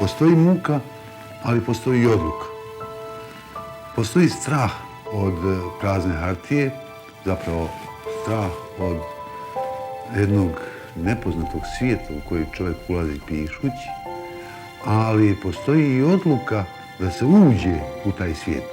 Postoji muka, ali postoji i odluka. Postoji strah od prazne hartije, zapravo strah od jednog nepoznatog svijeta u koji čovjek ulazi pišući, ali postoji i odluka da se uđe u taj svijet.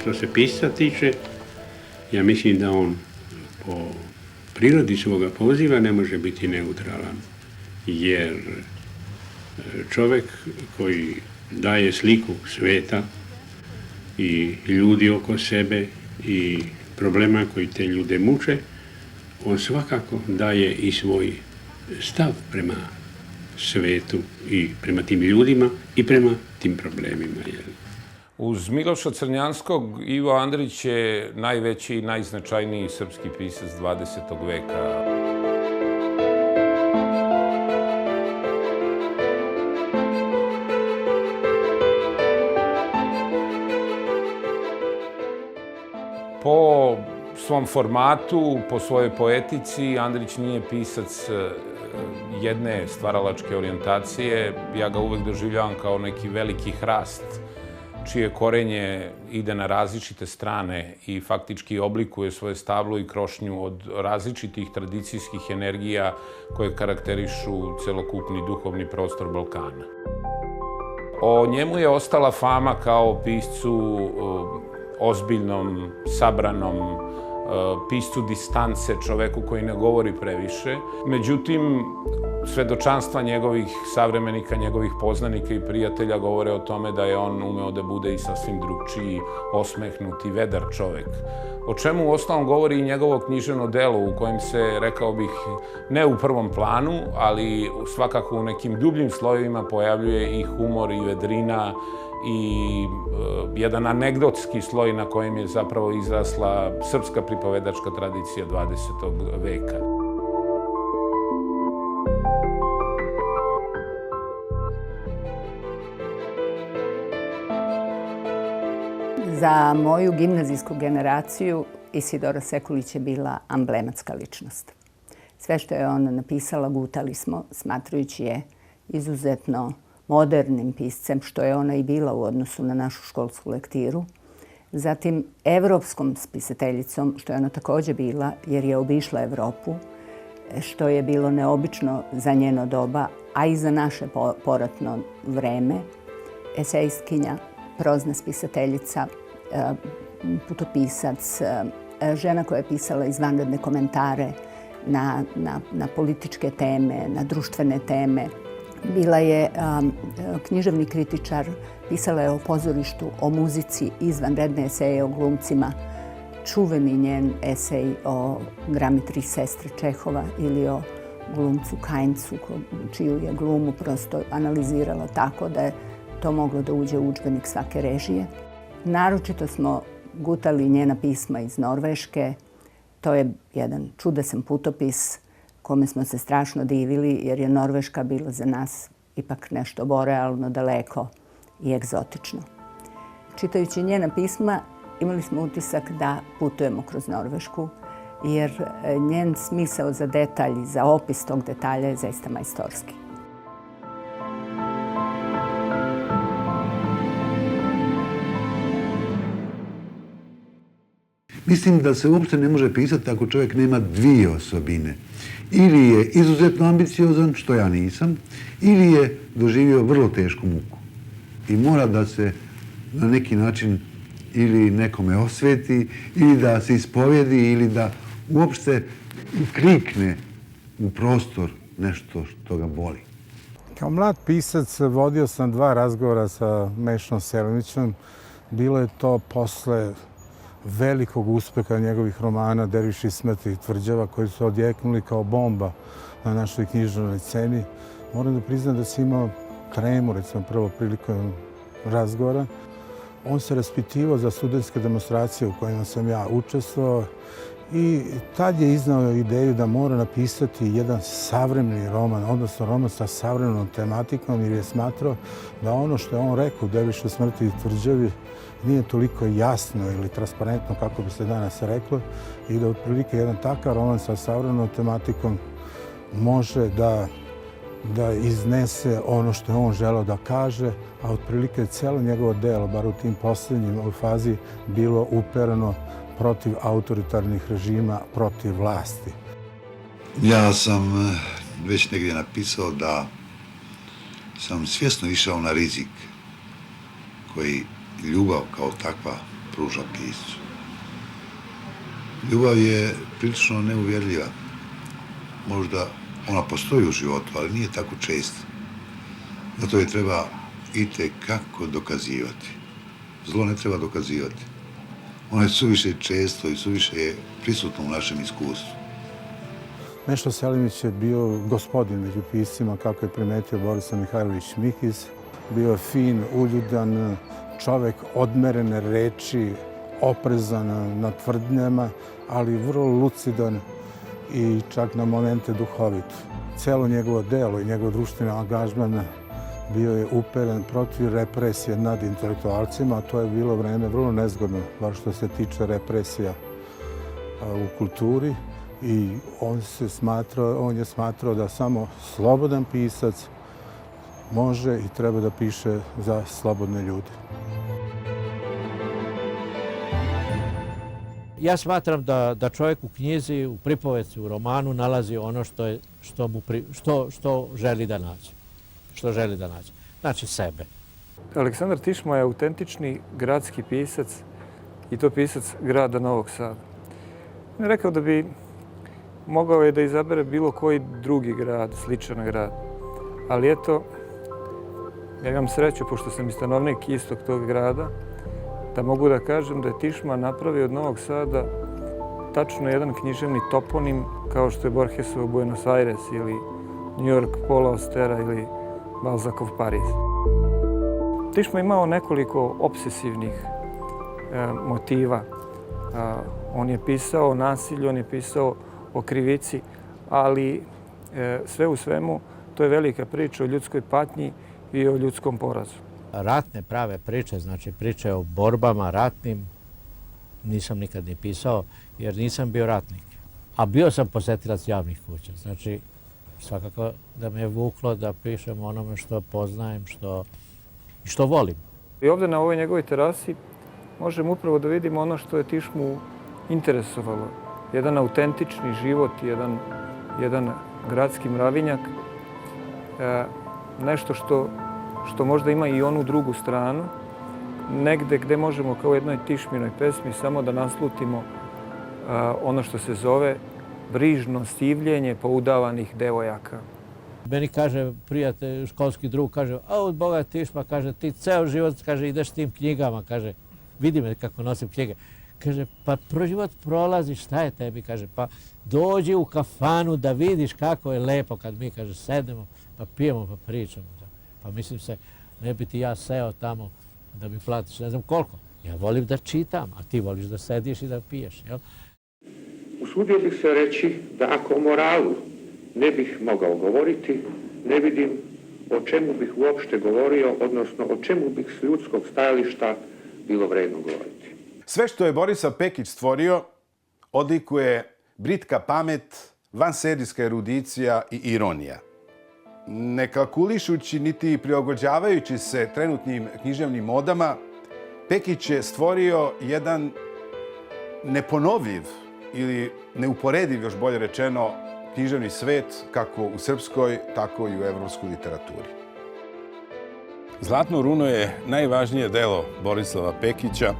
Što se pisca tiče, ja mislim da on po prirodi svoga poziva ne može biti neutralan, jer čovjek koji daje sliku sveta i ljudi oko sebe i problema koji te ljude muče, on svakako daje i svoj stav prema svetu i prema tim ljudima i prema tim problemima. Uz Miloša Crnjanskog, Ivo Andrić je najveći i najznačajniji srpski pisac 20. veka. Po svom formatu, po svojoj poetici, Andrić nije pisac jedne stvaralačke orijentacije. Ja ga uvek doživljavam kao neki veliki hrast čije korenje ide na različite strane i faktički oblikuje svoje stablo i krošnju od različitih tradicijskih energija koje karakterišu celokupni duhovni prostor Balkana. O njemu je ostala fama kao piscu ozbiljnom, sabranom, piscu distance, čoveku koji ne govori previše. Međutim, svedočanstva njegovih savremenika, njegovih poznanika i prijatelja govore o tome da je on umeo da bude i sasvim drugčiji, osmehnuti, vedar čovek. O čemu uostalom govori i njegovo književno delo u kojem se, rekao bih, ne u prvom planu, ali svakako u nekim dubljim slojevima pojavljuje i humor i vedrina i jedan anegdotski sloj na kojem je zapravo izrasla srpska pripovedačka tradicija 20. veka. Za moju gimnazijsku generaciju Isidora Sekulić je bila amblematska ličnost. Sve što je ona napisala gutali smo, smatrajući je izuzetno modernim piscem, što je ona i bila u odnosu na našu školsku lektiru. Zatim evropskom spisateljicom, što je ona također bila, jer je obišla Evropu, što je bilo neobično za njeno doba, a i za naše poratno vreme. Esejskinja, prozna spisateljica, putopisac, žena koja je pisala izvanredne komentare na političke teme, na društvene teme. Bila je književni kritičar, pisala je o pozorištu, o muzici, izvanredne eseje o glumcima, čuveni njen esej o Grami tri sestre Čehova ili o glumcu Kajncu, čiju je glumu prosto analizirala tako da je to moglo da uđe u udžbenik svake režije. Naročito smo gutali njena pisma iz Norveške. To je jedan čudesan putopis kome smo se strašno divili jer je Norveška bila za nas ipak nešto borealno, daleko i egzotično. Čitajući njena pisma imali smo utisak da putujemo kroz Norvešku jer njen smisao za detalj, za opis tog detalja je zaista majstorski. Mislim da se uopšte ne može pisati ako čovjek nema dvije osobine. Ili je izuzetno ambiciozan, što ja nisam, ili je doživio vrlo tešku muku. I mora da se na neki način ili nekome osveti, ili da se ispovjedi, ili da uopšte krikne u prostor nešto što ga boli. Kao mlad pisac vodio sam 2 razgovora sa Mešom Selimićem. Bilo je to posle velikog uspeha njegovih romana Derviš i smrti i tvrđava koji su odjeknuli kao bomba na našoj književnoj sceni. Moram da priznam da sam imao tremu, recimo prvo prilikom razgovora. On se raspitivao za studentske demonstracije u kojima sam ja učestvovao i tad je iznao ideju da mora napisati jedan savremeni roman, odnosno roman sa savremenom tematikom, jer je smatrao da ono što je on rekao u Dervišu smrti i tvrđavi nije toliko jasno ili transparentno kako bi se danas reklo i da otprilike jedan takav roman sa savremenom tematikom može da iznese ono što je on želeo da kaže, a otprilike cijelo njegovo delo, bar u tim posljednjim fazi, bilo upereno protiv autoritarnih režima, protiv vlasti. Ja sam već negdje napisao da sam svjesno išao na rizik koji ljubav kao takva pruža piscu. Ljubav je prilično neuvjerljiva. Možda ona postoji u životu, ali nije tako česta. Zato je treba itekako dokazivati. Zlo ne treba dokazivati. Ono je suviše često i suviše je prisutno u našem iskustvu. Mešo Selimić je bio gospodin među piscima, kako je primetio Borislav Mihajlović Mihiz. Bio je fin, uljudan, čovek odmerene reči, oprezan na tvrdnjama, ali vrlo lucidan i čak na momente duhovit. Celo njegovo delo i njegov društveni angažman bio je uperen protiv represije nad intelektualcima, a to je bilo vreme vrlo nezgodno, bar što se tiče represija u kulturi. I on je smatrao da samo slobodan pisac može i treba da piše za slobodne ljude. Ja smatram da čovjek u knjizi, u pripovetci, u romanu nalazi ono što želi da nađe. Što želi da nađe. Znači sebe. Aleksandar Tišma je autentični gradski pisac i to pisac grada Novog Sada. On je rekao da bi mogao je da izabere bilo koji drugi grad, sličan grad. Ali eto, ja imam sreću, pošto sam i stanovnik istog tog grada, da mogu da kažem da je Tišma napravio od Novog Sada tačno jedan književni toponim kao što je Borgesov Buenos Aires ili New York Paula Austera ili Balzacov Pariz. Tišma imao nekoliko obsesivnih motiva. On je pisao o nasilju, on je pisao o krivici, ali sve u svemu to je velika priča o ljudskoj patnji i o ljudskom porazu. Ratne prave priče, znači priče o borbama ratnim, nisam nikad ni pisao jer nisam bio ratnik. A bio sam posjetilac javnih kuća. Znači, svakako da me je vuklo da pišem onome što poznajem, što volim. I ovdje na ovoj njegovoj terasi možemo upravo da vidimo ono što je Tišmu interesovalo. Jedan autentični život, jedan gradski mravinjak, nešto što možda ima i onu drugu stranu, negde gde možemo kao u jednoj Tišminoj pesmi samo da naslutimo ono što se zove brižno stivljenje poudavanih devojaka. Meni kaže prijatelj, školski drug, kaže, a od Boga tiš, pa kaže, ti ceo život, kaže, ideš s tim knjigama, kaže, vidi me kako nosim knjige. Kaže, pa život prolazi, šta je tebi, kaže, pa dođi u kafanu da vidiš kako je lepo kad mi, kaže, sedemo, pa pijemo, pa pričamo. Pa mislim se, ne bi ti ja seo tamo da mi platiš, ne znam koliko. Ja volim da čitam, a ti voliš da sediš i da piješ, jel? Usudio bih se reći da ako o moralu ne bih mogao govoriti, ne vidim o čemu bih uopšte govorio, odnosno o čemu bih s ljudskog stajališta bilo vredno govoriti. Sve što je Borisav Pekić stvorio odlikuje britka pamet, vanserijska erudicija i ironija. Ne kalkulišući niti prilagođavajući se trenutnim književnim modama, Pekić je stvorio jedan neponoviv ili neuporediv, još bolje rečeno, književni svet kako u srpskoj, tako i u evropskoj literaturi. Zlatno runo je najvažnije delo Borislava Pekića,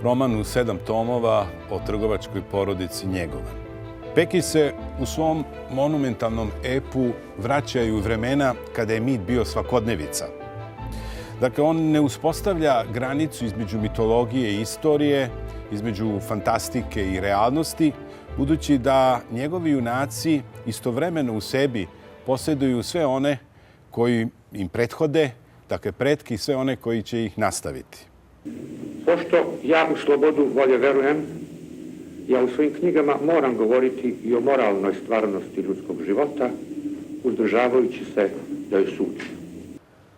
roman u 7 tomova o trgovačkoj porodici Njegovan. Pekić se u svom monumentalnom epu vraća i u vremena kada je mit bio svakodnevica. Dakle, on ne uspostavlja granicu između mitologije i istorije, između fantastike i realnosti, budući da njegovi junaci istovremeno u sebi posjeduju sve one koji im prethode, dakle pretke i sve one koji će ih nastaviti. Pošto ja u slobodu volje verujem, ja u svojim knjigama moram govoriti i o moralnoj stvarnosti ljudskog života, uzdržavajući se da joj sudim.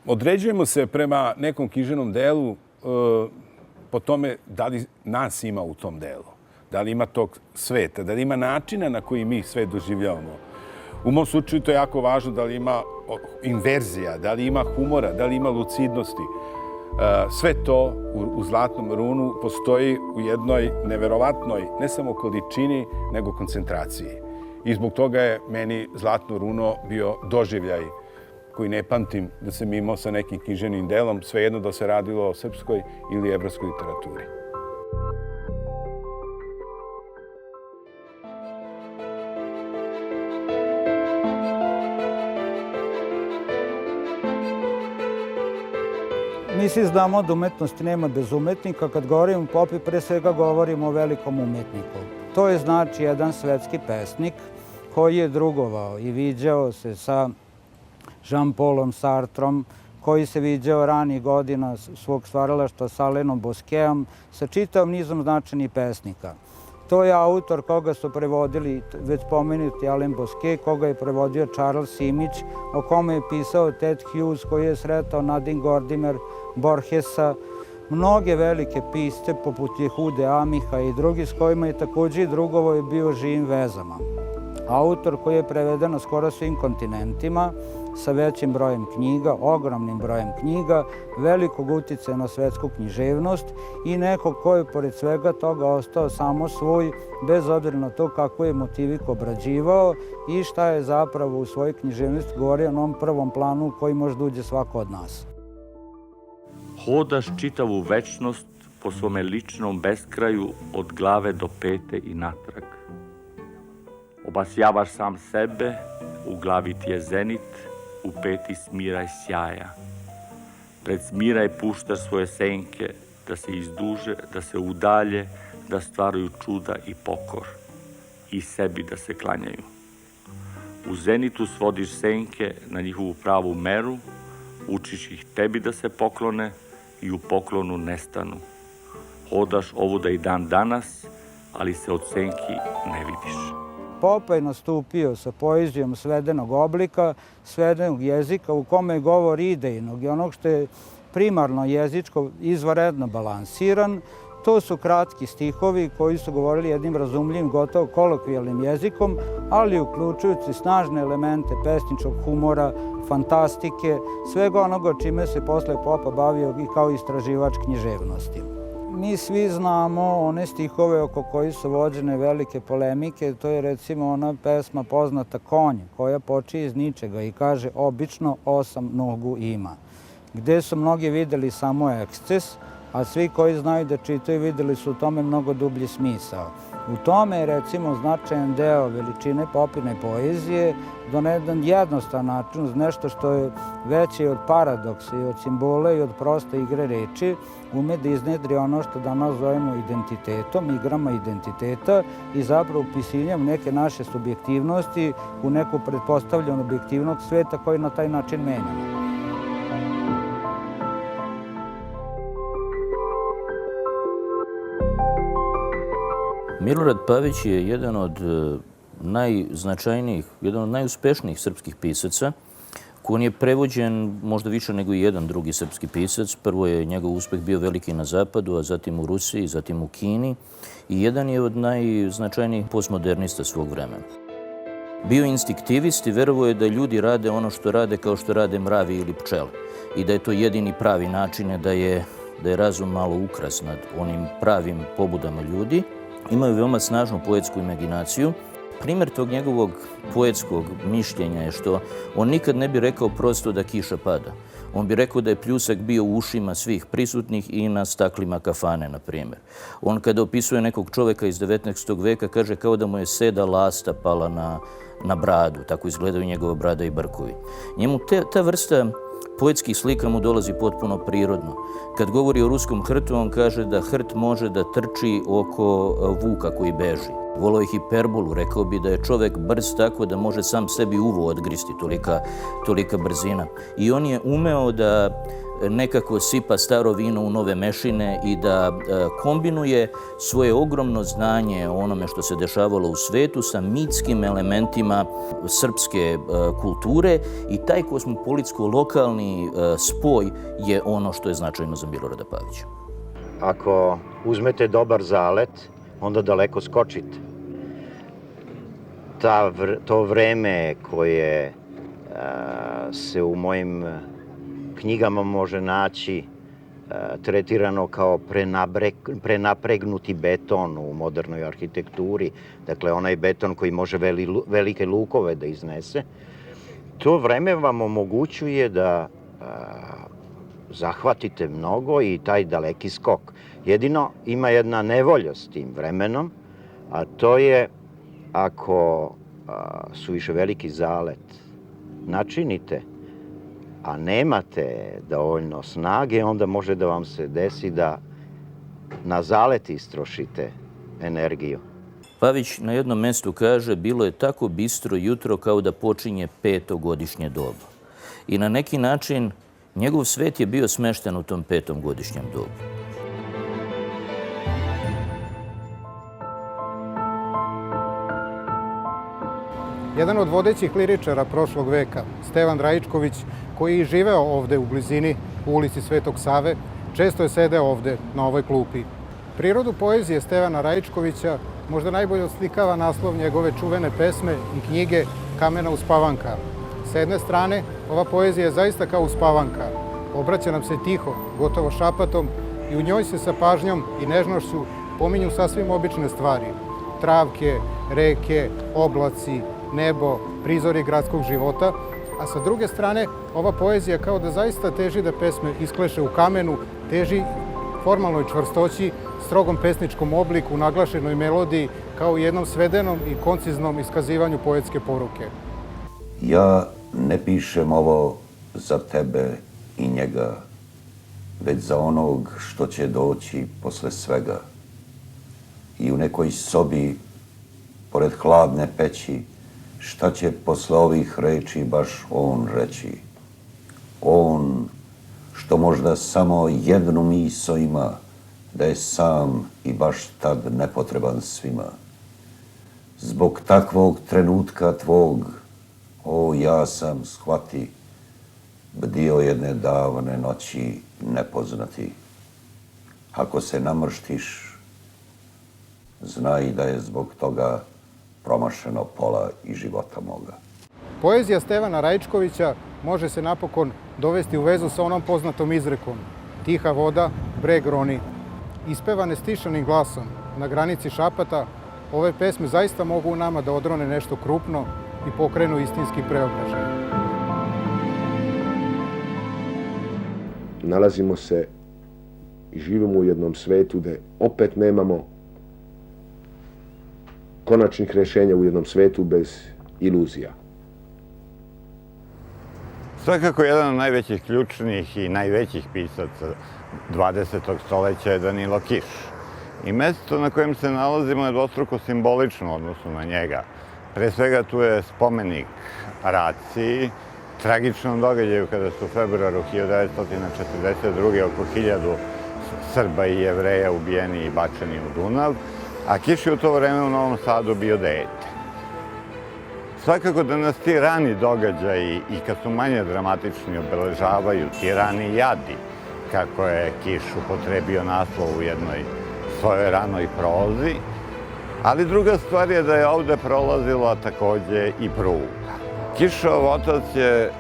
Određujemo se prema nekom književnom delu po tome da li nas ima u tom delu, da li ima tog sveta, da li ima načina na koji mi svet doživljavamo. U mom slučaju to je jako važno, da li ima inverzija, da li ima humora, da li ima lucidnosti. Sve to u Zlatnom runu postoji u jednoj neverovatnoj, ne samo količini, nego koncentraciji. I zbog toga je meni Zlatno runo bio doživljaj koji ne pamtim da sam imao sa nekim književnim delom, svejedno da se radilo o srpskoj ili evropskoj literaturi. Mi svi znamo da umetnosti nema bez umetnika. Kad govorimo o Popi, pre svega govorimo o velikom umetniku. To je znači jedan svetski pesnik koji je drugovao i viđao se sa Jean-Paulom Sartrom, koji se viđao ranih godina svog stvaralaštva sa Alainem Bosquetom, sa čitavom nizom značajnih pesnika. To je autor koga su prevodili već pomenuti Alain Bosquet, koga je prevodio Charles Simić, o kome je pisao Ted Hughes, koji je sretao Nadine Gordimer, Borgesa, mnoge velike pisce poput Jehude Amiha i drugi s kojima je također i drugovo je bio živim vezama. Autor koji je preveden na skoro svim kontinentima, sa većim brojem knjiga, ogromnim brojem knjiga, velikog uticaja na svetsku književnost i nekog ko je pored svega toga ostao samo svoj, bez obzira na to kako je motivik obrađivao i šta je zapravo u svojoj književnosti govorio na onom prvom planu koji može da uđe svako od nas. Hodaš čitavu večnost po svome ličnom beskraju od glave do pete i natrag. Obasjavaš sam sebe, u glavi ti je zenit, u peti smiraj sjaja. Pred smiraj puštaš svoje senke, da se izduže, da se udalje, da stvaraju čuda i pokor, i sebi da se klanjaju. U zenitu svodiš senke na njihovu pravu meru, učiš ih tebi da se poklone i u poklonu nestanu. Hodaš ovuda i dan danas, ali se od senki ne vidiš. Popa je nastupio sa poezijom svedenog oblika, svedenog jezika u kome je govor idejnog i onog što je primarno jezičko izvanredno balansiran. To su kratki stihovi koji su govorili jednim razumljivim, gotovo kolokvijalnim jezikom, ali uključujući snažne elemente pesničkog humora, fantastike, svega onoga čime se posle Popa bavio i kao istraživač književnosti. Mi svi znamo one stihove oko koji su vođene velike polemike. To je recimo ona pesma poznata Konj, koja počinje iz ničega i kaže obično 8 nogu ima. Gde su mnogi videli samo eksces, a svi koji znaju da čitaju videli su u tome mnogo dublji smisao. U tome je recimo značajan deo veličine Popine poezije do na jedan jednostavan način, uz nešto što je veće od paradoksa i od simbola i od proste igre reči, ume da iznedri ono što danas zovemo identitetom, igrama identiteta i zapravo upisiljem neke naše subjektivnosti u neku pretpostavljenu objektivnog sveta koji na taj način menjamo. Milorad Pavić je jedan od najznačajnijih, jedan od najuspešnijih srpskih pisaca. On je prevođen možda više nego i jedan drugi srpski pisac. Prvo je njegov uspeh bio veliki na zapadu, a zatim u Rusiji, zatim u Kini. I jedan je od najznačajnijih postmodernista svog vremena. Bio instinktivist i verovao je da ljudi rade ono što rade kao što rade mravi ili pčele. I da je to jedini pravi način, da je razum malo ukras nad onim pravim pobudama ljudi. Imao je veoma snažnu poetsku imaginaciju. Primjer tog njegovog poetskog mišljenja je što on nikad ne bi rekao prosto da kiša pada. On bi rekao da je pljusak bio u ušima svih prisutnih i na staklima kafane, na primjer. On kada opisuje nekog čoveka iz 19. veka kaže kao da mu je seda lasta pala na bradu. Tako izgledaju njegova brada i brkovi. Njemu ta vrsta poetskih slika mu dolazi potpuno prirodno. Kad govori o ruskom hrtu, on kaže da hrt može da trči oko vuka koji beži. Volao je hiperbolu, rekao bi da je čovek brz tako da može sam sebi uvo odgristi, tolika brzina. I on je umeo da nekako sipa staro vino u nove mešine i da kombinuje svoje ogromno znanje o onome što se dešavalo u svetu sa mitskim elementima srpske kulture i taj kosmopolitsko-lokalni spoj je ono što je značajno za Milorada Pavića. Ako uzmete dobar zalet, onda daleko skočite. To vreme koje se u mojim knjigama može naći tretirano kao prenapregnuti beton u modernoj arhitekturi, dakle onaj beton koji može velike lukove da iznese, to vreme vam omogućuje da zahvatite mnogo i taj daleki skok. Jedino ima jedna nevolja s tim vremenom, a to je ako suviše veliki zalet načinite, a nemate dovoljno snage, onda može da vam se desi da na zalet istrošite energiju. Pavić na jednom mestu kaže, bilo je tako bistro jutro kao da počinje 5-godišnje doba. I na neki način njegov svet je bio smešten u tom 5-godišnjem dobu. Jedan od vodećih liričara prošlog veka, Stevan Raičković, koji je živeo ovde u blizini u ulici Svetog Save, često je sedeo ovde na ovoj klupi. Prirodu poezije Stevana Raičkovića možda najbolje oslikava naslov njegove čuvene pesme i knjige Kamena uspavanka. S jedne strane, ova poezija je zaista kao uspavanka. Obraća nam se tiho, gotovo šapatom i u njoj se sa pažnjom i nežnošću pominju sasvim obične stvari. Travke, reke, oblaci, nebo, prizori gradskog života, a sa druge strane, ova poezija kao da zaista teži da pesme iskleše u kamenu, teži formalnoj čvrstoći, strogom pesničkom obliku, naglašenoj melodiji, kao u jednom svedenom i konciznom iskazivanju poetske poruke. Ja ne pišem ovo za tebe i njega, već za onog što će doći posle svega. I u nekoj sobi, pored hladne peći, šta će posle ovih reči baš on reći? On, što možda samo jednu misao ima, da je sam i baš tad nepotreban svima. Zbog takvog trenutka tvog, o ja sam, shvati, bdio jedne davne noći nepoznati. Ako se namrštiš, znaj da je zbog toga promašeno pola i života moga. Poezija Stevana Raičkovića može se napokon dovesti u vezu sa onom poznatom izrekom tiha voda, breg roni. Ispevane stišanim glasom na granici šapata, ove pesme zaista mogu u nama da odrone nešto krupno i pokrenu istinski preobražaj. Nalazimo se i živimo u jednom svetu gde opet nemamo konačnih rješenja, u jednom svetu bez iluzija. Svakako jedan od najvećih ključnih i najvećih pisaca 20. stoljeća je Danilo Kiš. I mesto na kojem se nalazimo je dvostruko simbolično u odnosu na njega. Pre svega tu je spomenik Raciji, tragičnom događaju kada su u februaru 1942. oko 1000 Srba i Jevreja ubijeni i bačeni u Dunav, a Kiš je u to vreme u Novom Sadu bio dete. Svakako da nas ti rani događaji i kad su manje dramatični obeležavaju, ti rani jadi, kako je Kiš upotrebio naslov u jednoj svojoj ranoj prozi, ali druga stvar je da je ovde prolazila takođe i pruga. Kišov otac je,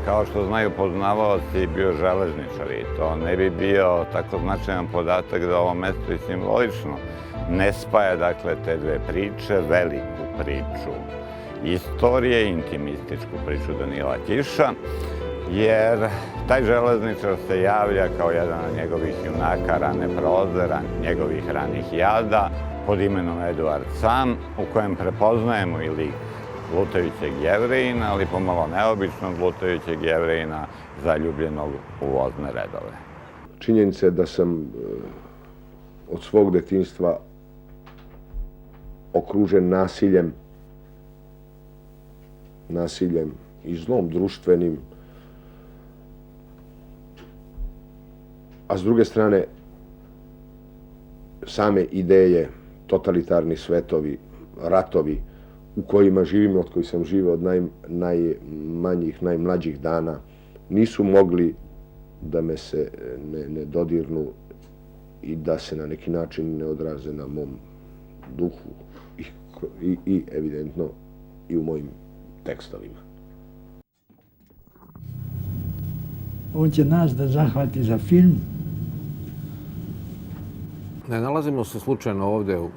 kao što znaju poznavaoci, bio železničar i to ne bi bio tako značajan podatak da ovo mesto i simbolično ne spaja, dakle, te dve priče, veliku priču istorije, intimističku priču Danila Kiša, jer taj železničar se javlja kao jedan od njegovih junaka rane proze, njegovih ranih jada, pod imenom Eduard Sam, u kojem prepoznajemo i lik lutajućeg Jevrejina, ali pomalo neobičnog lutajućeg Jevrejina zaljubljenog u vozne redove. Činjenica je da sam od svog detinjstva okružen nasiljem i zlom društvenim, a s druge strane same ideje, totalitarni svetovi, ratovi u kojima živimo, od kojih sam živeo od najmanjih, najmlađih dana, nisu mogli da me se ne dodirnu i da se na neki način ne odraze na mom duhu i evidentno i u mojim tekstovima. On će nas da zahvati za film. Ne nalazimo se slučajno ovde u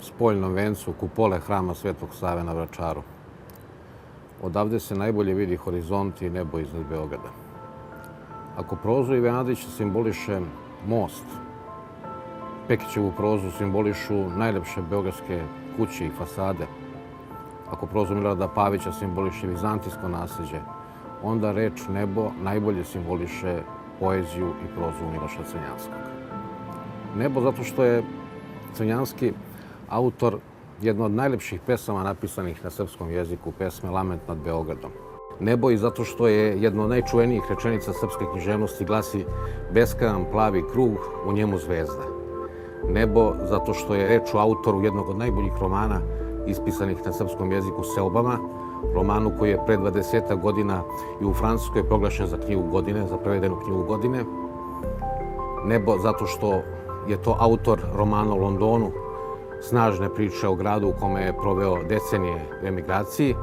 spoljnom vencu kupole hrama Svetog Save na Vračaru. Odavde se najbolje vidi horizont i nebo iznad Beograda. Ako prozu Ive Andrića simboliše most, Pekićevu prozu simbolišu najlepše beogradske kuće i fasade, ako prozu Milorada Pavića simboliše vizantijsko nasleđe, onda reč nebo najbolje simboliše poeziju i prozu Miloša Crnjanskog. Nebo zato što je Crnjanski autor jedno od najlepših pesama napisanih na srpskom jeziku, pesme Lament nad Beogradom. Nebo i zato što je jedno od najčuvenijih rečenica srpske književnosti glasi beskajan plavi krug, u njemu zvezda. Nebo zato što je reč o autoru jednog od najboljih romana ispisanih na srpskom jeziku Selbama, romanu koji je pre 20 godina i u Francuskoj proglašen za knjigu godine, za prevedenu knjigu godine. Nebo zato što je to autor romana o Londonu, snažne priče o gradu u kome je proveo decenije u emigraciji.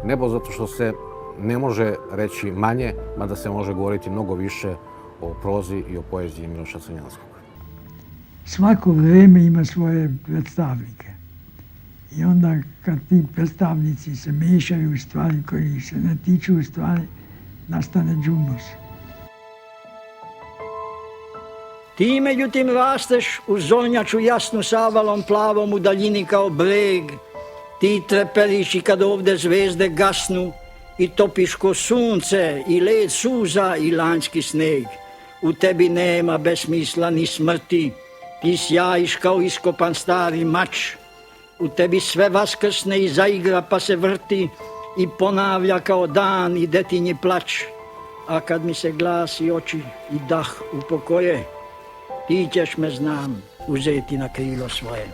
Nebo zato što se ne može reći manje, mada se može govoriti mnogo više o prozi i o poeziji Miloša Crnjanskog. Svako vreme ima svoje predstavnike. I onda kad ti predstavnici se mešaju u stvari koji se ne tiču u stvari, nastane džumos. Ti, međutim, rasteš u zornjaču jasnu sa avalom plavom u daljini kao breg. Ti treperiš i kad ovde zvezde gasnu i topiš ko sunce i led suza i lanjski sneg. U tebi nema besmisla ni smrti, ti sjajiš kao iskopan stari mač. U tebi sve vaskrsne i zaigra pa se vrti i ponavlja kao dan i detinji plać. A kad mi se glas i oči i dah upokoje, ti ćeš me, znam, uzeti na krilo svoje.